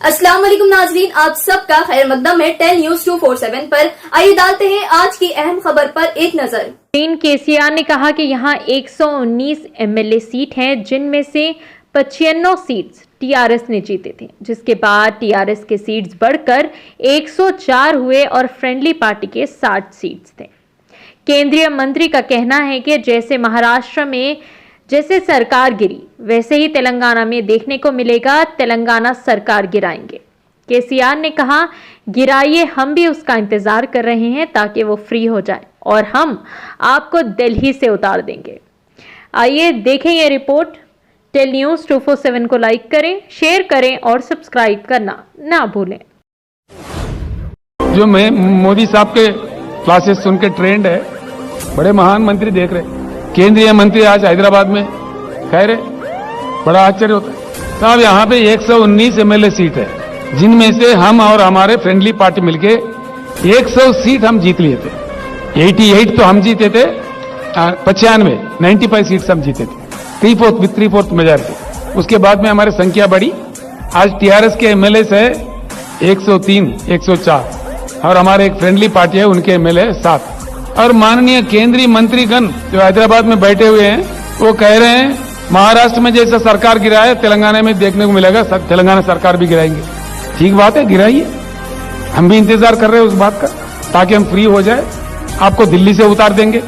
अस्सलाम वालेकुम नाजरीन, आप सबका खैर मकदम है 10 न्यूज 247 पर। आइए डालते हैं आज की अहम खबर पर एक नजर। केसीआर ने कहा कि यहां 119 एमएलए सीट हैं, जिनमें से 95 सीट्स टीआरएस ने जीते थे, जिसके बाद टीआरएस के सीट्स बढ़कर 104 हुए और फ्रेंडली पार्टी के 60 सीट्स थे। केंद्रीय मंत्री का कहना है कि जैसे महाराष्ट्र में जैसे सरकार गिरी, वैसे ही तेलंगाना में देखने को मिलेगा। तेलंगाना सरकार गिराएंगे। केसीआर ने कहा, गिराइए, हम भी उसका इंतजार कर रहे हैं ताकि वो फ्री हो जाए और हम आपको दिल्ली से उतार देंगे। आइए देखें ये रिपोर्ट। टेल न्यूज 247 को लाइक करें, शेयर करें और सब्सक्राइब करना ना भूलें। जो मैं मोदी साहब के क्लासेस सुन के ट्रेंड है, बड़े महान मंत्री देख रहे, केंद्रीय मंत्री आज हैदराबाद में कह रहे, बड़ा आश्चर्य होता है साहब। यहाँ पे 119 एमएलए सीट है, जिनमें से हम और हमारे फ्रेंडली पार्टी मिलके 100 सीट हम जीत लिए थे। 88 तो हम जीते थे, 95 सीट हम जीते थे, 3/4 मेजॉरिटी। उसके बाद में हमारी संख्या बढ़ी। आज टीआरएस के एमएलए है 103, 104 और हमारे एक फ्रेंडली पार्टी है, उनके एमएलए 7। और माननीय केंद्रीय मंत्रीगण जो हैदराबाद में बैठे हुए हैं, वो कह रहे हैं महाराष्ट्र में जैसा सरकार गिरा है तेलंगाना में देखने को मिलेगा, तेलंगाना सरकार भी गिराएंगे। ठीक बात है, गिराइए, हम भी इंतजार कर रहे हैं उस बात का, ताकि हम फ्री हो जाए, आपको दिल्ली से उतार देंगे।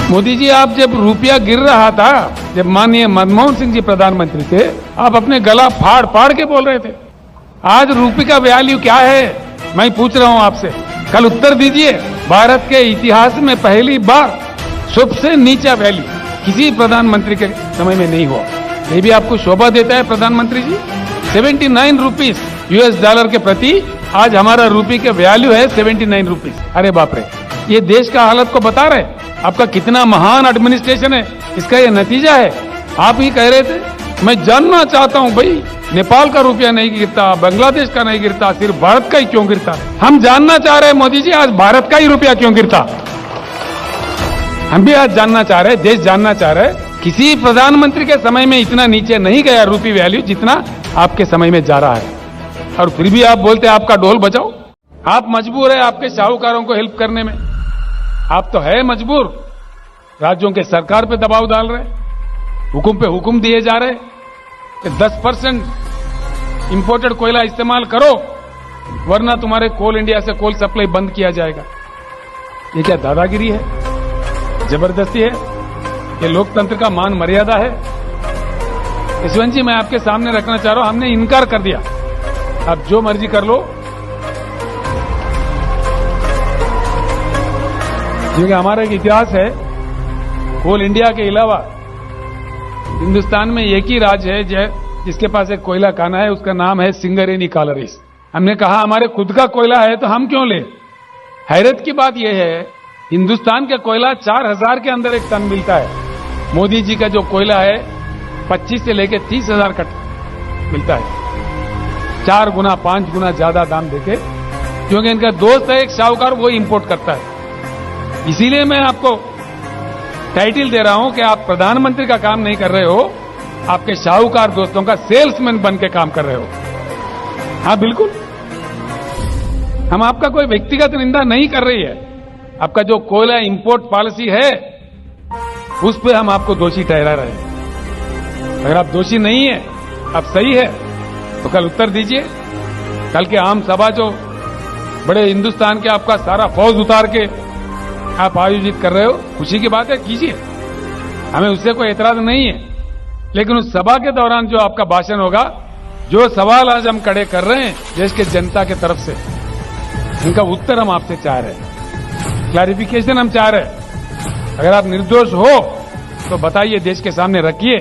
मोदी जी, आप जब रुपया गिर रहा था, जब माननीय मनमोहन सिंह जी प्रधानमंत्री थे, आप अपने गला फाड़ फाड़ के बोल रहे थे। आज रुपये का वैल्यू क्या है, मैं पूछ रहा हूं आपसे, कल उत्तर दीजिए। भारत के इतिहास में पहली बार सबसे नीचा वैल्यू किसी प्रधानमंत्री के समय में नहीं हुआ। ये भी आपको शोभा देता है प्रधानमंत्री जी। 79 रुपीस यूएस डॉलर के प्रति आज हमारा रुपये का वैल्यू है 79 रुपीस। अरे बाप रे, ये देश का हालत को बता रहे, आपका कितना महान एडमिनिस्ट्रेशन है, इसका ये नतीजा है। आप ही कह रहे थे, मैं जानना चाहता हूं भाई, नेपाल का रुपया नहीं गिरता, बांग्लादेश का नहीं गिरता, सिर्फ भारत का ही क्यों गिरता। हम जानना चाह रहे हैं मोदी जी, आज भारत का ही रुपया क्यों गिरता। हम भी आज जानना चाह रहे हैं, देश जानना चाह रहे हैं, किसी प्रधानमंत्री के समय में इतना नीचे नहीं गया रुपये वैल्यू जितना आपके समय में जा रहा है। और फिर भी आप बोलते हैं आपका ढोल बजाओ। आप मजबूर है आपके शाहूकारों को हेल्प करने में, आप तो है मजबूर। राज्यों के सरकार पे दबाव डाल रहे, हुकुम पे हुकुम दिए जा रहे कि 10% इंपोर्टेड कोयला इस्तेमाल करो, वरना तुम्हारे कोल इंडिया से कोल सप्लाई बंद किया जाएगा। ये क्या दादागिरी है, जबरदस्ती है, ये लोकतंत्र का मान मर्यादा है। यशवंत जी, मैं आपके सामने रखना चाह रहा हूं, हमने इनकार कर दिया, आप जो मर्जी कर लो, क्योंकि हमारा एक इतिहास है। कोल इंडिया के अलावा हिंदुस्तान में एक ही राज्य है जिसके पास एक कोयला खाना है, उसका नाम है सिंगरेनी कालरीज। हमने कहा हमारे खुद का कोयला है तो हम क्यों ले। हैरत की बात यह है, हिंदुस्तान का कोयला 4000 के अंदर एक टन मिलता है। मोदी जी का जो कोयला है 25 से लेकर 30,000 का मिलता है, 4 गुना 5 गुना ज्यादा दाम देके, क्योंकि इनका दोस्त है एक शाहूकार, वो इंपोर्ट करता है। इसीलिए मैं आपको टाइटल दे रहा हूं कि आप प्रधानमंत्री का काम नहीं कर रहे हो, आपके शाहूकार दोस्तों का सेल्समैन बन के काम कर रहे हो। हाँ बिल्कुल, हम आपका कोई व्यक्तिगत निंदा नहीं कर रही है, आपका जो कोयला इंपोर्ट पॉलिसी है उस पे हम आपको दोषी ठहरा रहे हैं। अगर आप दोषी नहीं है, आप सही है, तो कल उत्तर दीजिए। कल के आम सभा जो बड़े हिंदुस्तान के आपका सारा फौज उतार के आप आयोजित कर रहे हो, खुशी की बात है, कीजिए, हमें उससे कोई एतराज नहीं है। लेकिन उस सभा के दौरान जो आपका भाषण होगा, जो सवाल आज हम खड़े कर रहे हैं देश के जनता के तरफ से, इनका उत्तर हम आपसे चाह रहे हैं, क्लैरिफिकेशन हम चाह रहे हैं। अगर आप निर्दोष हो तो बताइए, देश के सामने रखिए।